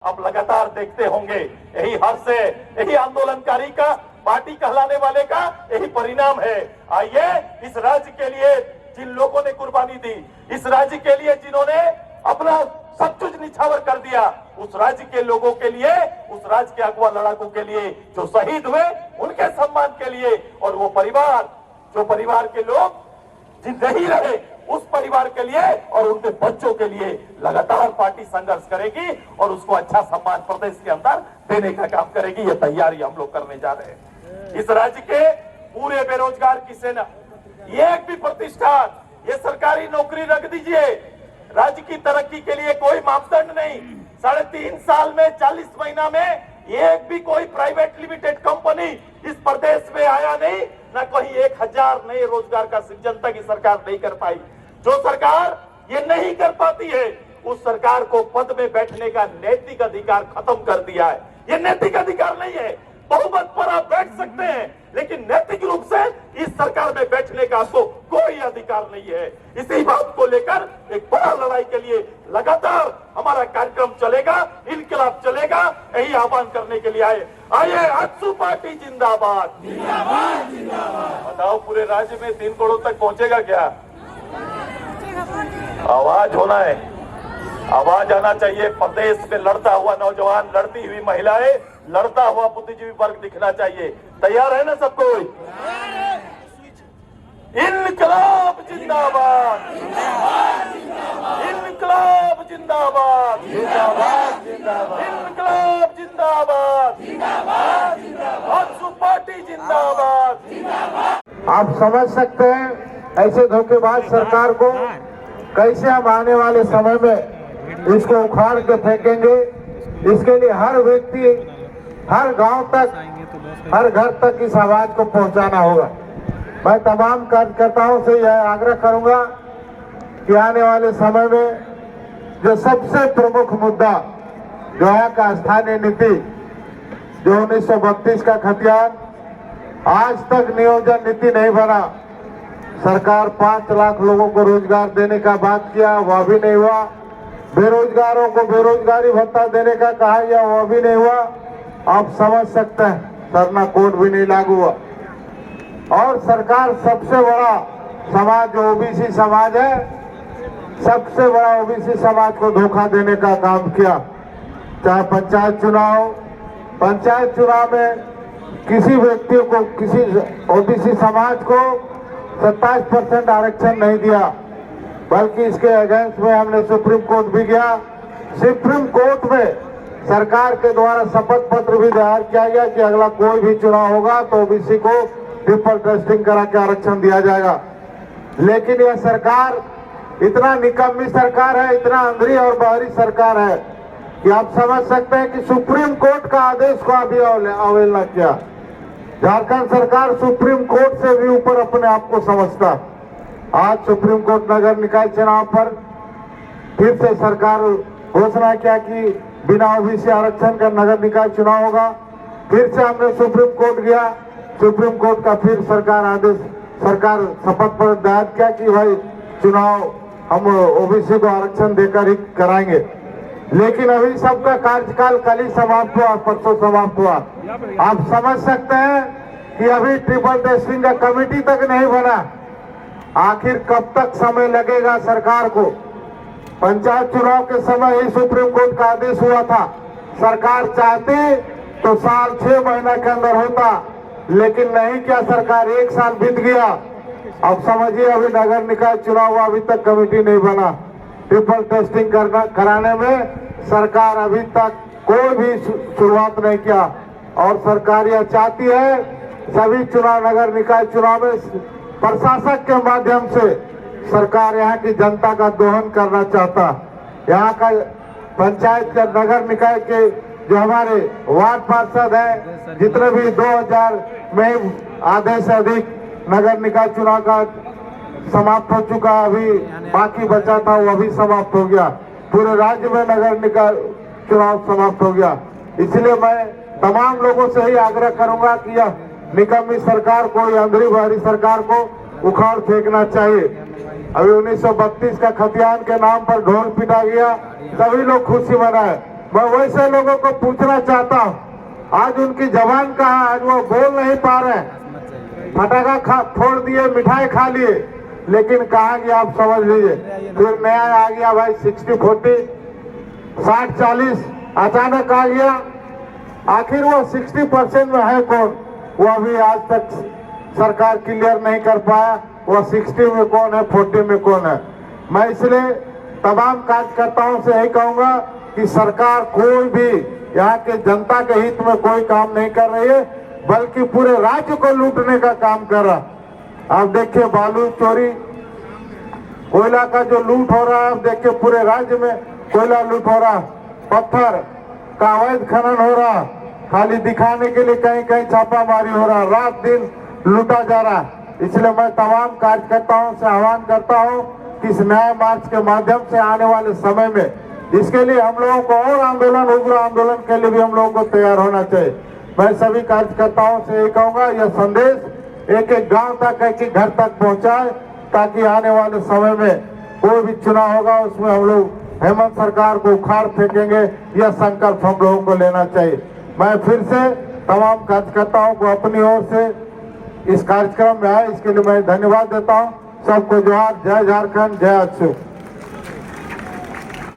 आप लगातार देखते होंगे यही हर्ष है, यही आंदोलनकारी का, पार्टी कहलाने वाले का यही परिणाम है। आइए इस राज्य के लिए जिन लोगों ने कुर्बानी दी, इस राज्य के लिए जिन्होंने अपना सब कुछ निछावर कर दिया, उस राज्य के लोगों के लिए, उस राज्य के अगवा लड़ाकों के लिए जो शहीद हुए उनके सम्मान के लिए, और वो परिवार जो परिवार के लोग जिन नहीं रहे उस परिवार के लिए और उनके बच्चों के लिए लगातार पार्टी संघर्ष करेगी और उसको अच्छा सम्मान प्रदेश के अंदर देने का काम करेगी। ये तैयारी हम लोग करने जा रहे हैं। इस राज्य के पूरे बेरोजगार की सेना, एक भी प्रतिष्ठान, ये सरकारी नौकरी रख दीजिए, राज्य की तरक्की के लिए कोई मापदंड नहीं। 3.5 साल में 40 महीना में एक भी कोई प्राइवेट लिमिटेड कंपनी इस प्रदेश में आया नहीं, न कहीं 1000 नए रोजगार का सृजन तक सरकार नहीं कर पाई। जो सरकार ये नहीं कर पाती है उस सरकार को पद में बैठने का नैतिक अधिकार खत्म कर दिया है। ये नैतिक अधिकार नहीं है। बहुमत पर आप बैठ सकते हैं लेकिन नैतिक रूप से इस सरकार में बैठने का आपको कोई अधिकार नहीं है। इसी बात को लेकर एक बड़ा लड़ाई के लिए लगातार हमारा कार्यक्रम चलेगा, इनकलाब चलेगा, यही आह्वान करने के लिए आइए आजसू पार्टी जिंदाबाद, जिंदाबाद, जिंदाबाद। बताओ पूरे राज्य में 3 करोड़ तक पहुंचेगा क्या? आवाज होना है, आवाज आना चाहिए। प्रदेश में लड़ता हुआ नौजवान, लड़ती हुई महिलाएं, लड़ता हुआ बुद्धिजीवी वर्ग दिखना चाहिए। तैयार है ना सब कोई? इनकलाब जिंदाबाद, इनकलाब जिंदाबाद, इनकलाब जिंदाबाद, आजसू पार्टी जिंदाबाद। आप समझ सकते हैं ऐसे धोखेबाज सरकार को कैसे हम आने वाले समय में इसको उखाड़ के फेंकेंगे। इसके लिए हर व्यक्ति, हर गांव तक, हर घर तक इस आवाज को पहुंचाना होगा। मैं तमाम कार्यकर्ताओं से यह आग्रह करूंगा कि आने वाले समय में जो सबसे प्रमुख मुद्दा जो है का स्थानीय नीति, जो 1932 का खतियान, आज तक नियोजन नीति नहीं बना। सरकार 5 लाख लोगों को रोजगार देने का बात किया, वह भी नहीं हुआ। बेरोजगारों को बेरोजगारी भत्ता देने का कहा गया, वह भी नहीं हुआ। आप समझ सकते हैं सरना कोड भी नहीं लागू हुआ। और सरकार सबसे बड़ा समाज जो ओबीसी समाज है, सबसे बड़ा ओबीसी समाज को धोखा देने का काम किया। चाहे पंचायत चुनाव में किसी व्यक्ति को, किसी ओबीसी समाज को 27% आरक्षण नहीं दिया, बल्कि इसके अगेंस्ट में हमने सुप्रीम कोर्ट भी गया। सुप्रीम कोर्ट में सरकार के द्वारा शपथ पत्र भी दायर किया गया कि अगला कोई भी चुनाव होगा तो ओबीसी को ट्रिपल टेस्टिंग करा के आरक्षण दिया जाएगा। लेकिन यह सरकार इतना निकम्मी सरकार है, इतना अंधेरी और बाहरी सरकार है कि आप समझ सकते हैं कि सुप्रीम कोर्ट का आदेश को अभी अवहेलना किया। झारखंड सरकार सुप्रीम कोर्ट से भी ऊपर अपने आप को समझता। आज सुप्रीम कोर्ट नगर निकाय चुनाव पर फिर से सरकार घोषणा किया कि बिना ओबीसी आरक्षण का नगर निकाय चुनाव होगा। फिर से हमने सुप्रीम कोर्ट गया, सुप्रीम कोर्ट का फिर सरकार शपथ पत्र दायर किया कि भाई चुनाव हम ओबीसी को आरक्षण देकर ही कराएंगे। लेकिन अभी सबका कार्यकाल कल ही समाप्त हुआ, परसों समाप्त हुआ। आप समझ सकते हैं कि अभी ट्रिपल टेस्टिंग का कमेटी तक नहीं बना। आखिर कब तक समय लगेगा सरकार को? पंचायत चुनाव के समय ही सुप्रीम कोर्ट का आदेश हुआ था। सरकार चाहती तो साल 6 महीना के अंदर होता, लेकिन नहीं किया सरकार। 1 साल बीत गया। अब समझिए अभी नगर निकाय चुनाव हुआ, अभी तक कमेटी नहीं बना। ट्रिपल टेस्टिंग कराने में सरकार अभी तक कोई भी शुरुआत नहीं किया। और सरकार यह चाहती है सभी चुनाव, नगर निकाय चुनाव में प्रशासक के माध्यम से सरकार यहाँ की जनता का दोहन करना चाहता। यहाँ का पंचायत का, नगर निकाय के जो हमारे वार्ड पार्षद हैं, जितने भी 2000 में आधे से अधिक नगर निकाय चुनाव का समाप्त हो चुका, अभी बाकी बचा था वो अभी समाप्त हो गया। पूरे राज्य में नगर निकाय चुनाव समाप्त हो गया। इसलिए मैं तमाम लोगों से ही आग्रह करूंगा कि यह निकम्मी सरकार को, यह अंधेरी बाहरी सरकार को उखाड़ फेंकना चाहिए। अभी 1932 का खतियान के नाम पर ढोल पीटा गया, सभी लोग खुशी मनाए। मैं वैसे लोगों को पूछना चाहता हूँ, आज उनकी जबान कहाँ, आज वो बोल नहीं पा रहे हैं, फटाखा फोड़ दिए, मिठाई खा लिए, लेकिन कहाँ गया आप समझ लीजिए। फिर नया आ गया भाई 60-40, 60-40 अचानक आ गया। आखिर वो 60% में है कौन, वो अभी आज तक सरकार क्लियर नहीं कर पाया। वो 60 में कौन है, 40 में कौन है। मैं इसलिए तमाम कार्यकर्ताओं से यही कहूंगा कि सरकार कोई भी यहाँ के जनता के हित में कोई काम नहीं कर रही है, बल्कि पूरे राज्य को लूटने का काम कर रहा। आप देखिए बालू चोरी, कोयला का जो लूट हो रहा है, आप देखिए पूरे राज्य में कोयला लूट हो रहा, पत्थर का अवैध खनन हो रहा, खाली दिखाने के लिए कहीं कहीं छापामारी हो रहा, रात दिन लूटा जा रहा। इसलिए मैं तमाम कार्यकर्ताओं से आह्वान करता हूं कि इस न्याय मार्च के माध्यम से आने वाले समय में इसके लिए हम लोगों को और आंदोलन, उग्र आंदोलन के लिए भी हम लोगों को तैयार होना चाहिए। मैं सभी कार्यकर्ताओं से यही कहूंगा, यह संदेश एक एक गांव तक, एक एक घर तक पहुंचाए, ताकि आने वाले समय में कोई भी चुनाव होगा उसमें हम लोग हेमंत सरकार को उखाड़ फेंकेंगे, यह संकल्प हम लोगों को लेना चाहिए। मैं फिर से तमाम कार्यकर्ताओं को अपनी ओर से इस कार्यक्रम में आए इसके लिए मैं धन्यवाद देता हूं। सबको जोहार, जय झारखंड, जय अच्युत।